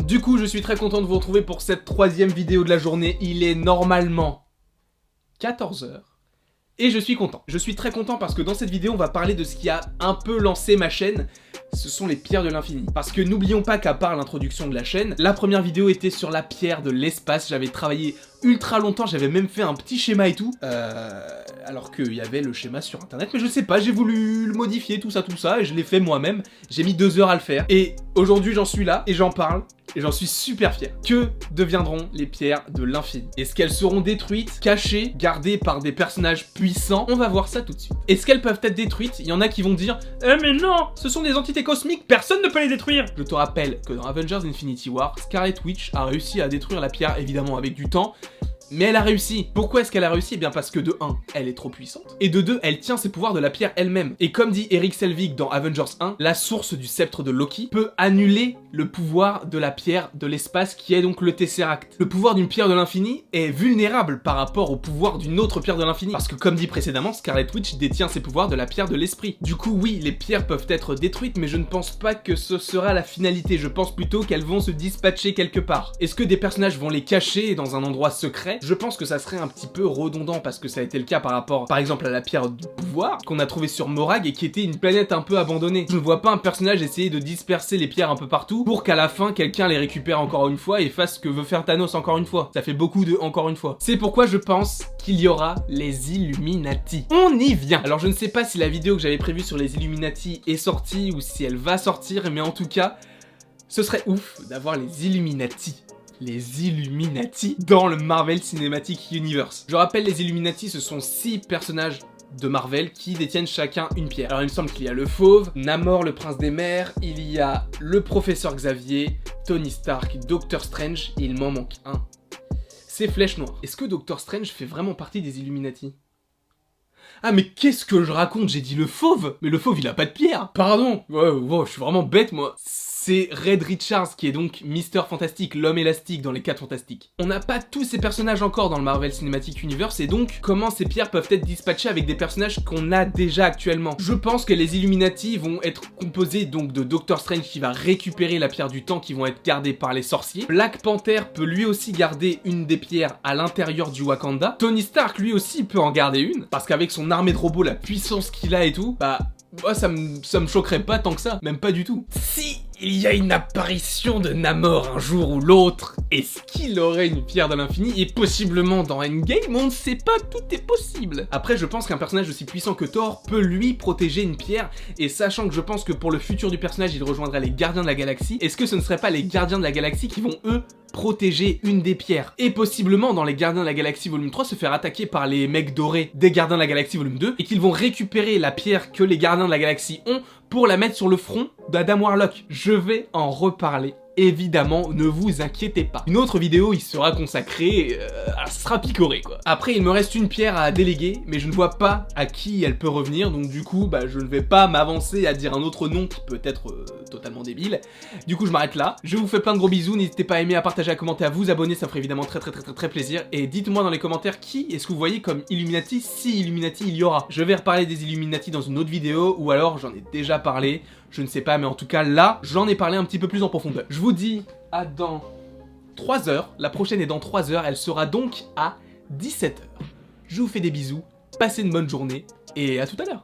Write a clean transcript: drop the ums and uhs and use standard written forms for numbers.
Du coup, je suis très content de vous retrouver pour cette troisième vidéo de la journée. Il est normalement 14 h. Et je suis content. Je suis très content parce que dans cette vidéo, on va parler de ce qui a un peu lancé ma chaîne. Ce sont les pierres de l'infini. Parce que n'oublions pas qu'à part l'introduction de la chaîne, la première vidéo était sur la pierre de l'espace. J'avais travaillé ultra longtemps, j'avais même fait un petit schéma et tout. Alors qu'il y avait le schéma sur internet, mais je sais pas, j'ai voulu le modifier, tout ça, et je l'ai fait moi-même. J'ai mis 2 heures à le faire. Et aujourd'hui, j'en suis là, et j'en parle. Et j'en suis super fier. Que deviendront les pierres de l'infini? Est-ce qu'elles seront détruites, cachées, gardées par des personnages puissants? On va voir ça tout de suite. Est-ce qu'elles peuvent être détruites? Il y en a qui vont dire « Eh mais non, ce sont des entités cosmiques, personne ne peut les détruire !» Je te rappelle que dans Avengers Infinity War, Scarlet Witch a réussi à détruire la pierre, évidemment avec du temps, mais elle a réussi. Pourquoi est-ce qu'elle a réussi? Eh bien parce que de 1, elle est trop puissante, et de 2, elle tient ses pouvoirs de la pierre elle-même. Et comme dit Erik Selvig dans Avengers 1, la source du sceptre de Loki peut annuler le pouvoir de la pierre de l'espace qui est donc le Tesseract. Le pouvoir d'une pierre de l'infini est vulnérable par rapport au pouvoir d'une autre pierre de l'infini, parce que comme dit précédemment, Scarlet Witch détient ses pouvoirs de la pierre de l'esprit. Du coup oui, les pierres peuvent être détruites, mais je ne pense pas que ce sera la finalité, je pense plutôt qu'elles vont se dispatcher quelque part. Est-ce que des personnages vont les cacher dans un endroit secret? Je pense que ça serait un petit peu redondant parce que ça a été le cas par rapport, par exemple, à la pierre du pouvoir qu'on a trouvé sur Morag et qui était une planète un peu abandonnée. Je ne vois pas un personnage essayer de disperser les pierres un peu partout pour qu'à la fin quelqu'un les récupère encore une fois et fasse ce que veut faire Thanos encore une fois. Ça fait beaucoup de encore une fois. C'est pourquoi je pense qu'il y aura les Illuminati. On y vient. Alors je ne sais pas si la vidéo que j'avais prévue sur les Illuminati est sortie ou si elle va sortir, mais en tout cas, ce serait ouf d'avoir les Illuminati. Les Illuminati dans le Marvel Cinematic Universe. Je rappelle, les Illuminati, ce sont 6 personnages de Marvel qui détiennent chacun une pierre. Alors il me semble qu'il y a le Fauve, Namor le Prince des Mers, il y a le Professeur Xavier, Tony Stark, Doctor Strange, et il m'en manque un. C'est Flèche Noire. Est-ce que Doctor Strange fait vraiment partie des Illuminati? Ah mais qu'est-ce que je raconte? J'ai dit le Fauve. Mais le Fauve il a pas de pierre. Pardon. Ouais, je suis vraiment bête moi. C'est Reed Richards qui est donc Mister Fantastique, l'homme élastique dans les 4 Fantastiques. On n'a pas tous ces personnages encore dans le Marvel Cinematic Universe et donc comment ces pierres peuvent être dispatchées avec des personnages qu'on a déjà actuellement? Je pense que les Illuminati vont être composés donc de Doctor Strange qui va récupérer la pierre du temps qui vont être gardées par les sorciers. Black Panther peut lui aussi garder une des pierres à l'intérieur du Wakanda. Tony Stark lui aussi peut en garder une parce qu'avec son armée de robots, la puissance qu'il a et tout, ça me choquerait pas tant que ça, même pas du tout. Si il y a une apparition de Namor un jour ou l'autre, est-ce qu'il aurait une pierre de l'infini? Et possiblement dans Endgame, on ne sait pas, tout est possible. Après, je pense qu'un personnage aussi puissant que Thor peut lui protéger une pierre, et sachant que je pense que pour le futur du personnage, il rejoindrait les Gardiens de la Galaxie, est-ce que ce ne serait pas les Gardiens de la Galaxie qui vont, eux, protéger une des pierres? Et possiblement, dans les Gardiens de la Galaxie volume 3, se faire attaquer par les mecs dorés des Gardiens de la Galaxie volume 2, et qu'ils vont récupérer la pierre que les Gardiens de la Galaxie ont pour la mettre sur le front d'Adam Warlock. Je vais en reparler. Évidemment, ne vous inquiétez pas. Une autre vidéo, il sera consacrée à se sera picoré quoi. Après, il me reste une pierre à déléguer, mais je ne vois pas à qui elle peut revenir, donc du coup, je ne vais pas m'avancer à dire un autre nom qui peut être totalement débile. Du coup, je m'arrête là. Je vous fais plein de gros bisous, n'hésitez pas à aimer, à partager, à commenter, à vous abonner, ça ferait évidemment très plaisir. Et dites-moi dans les commentaires qui est-ce que vous voyez comme Illuminati, si Illuminati il y aura. Je vais reparler des Illuminati dans une autre vidéo, ou alors j'en ai déjà parlé. Je ne sais pas, mais en tout cas, là, j'en ai parlé un petit peu plus en profondeur. Je vous dis à dans 3 heures. La prochaine est dans 3 heures. Elle sera donc à 17 h. Je vous fais des bisous, passez une bonne journée et à tout à l'heure.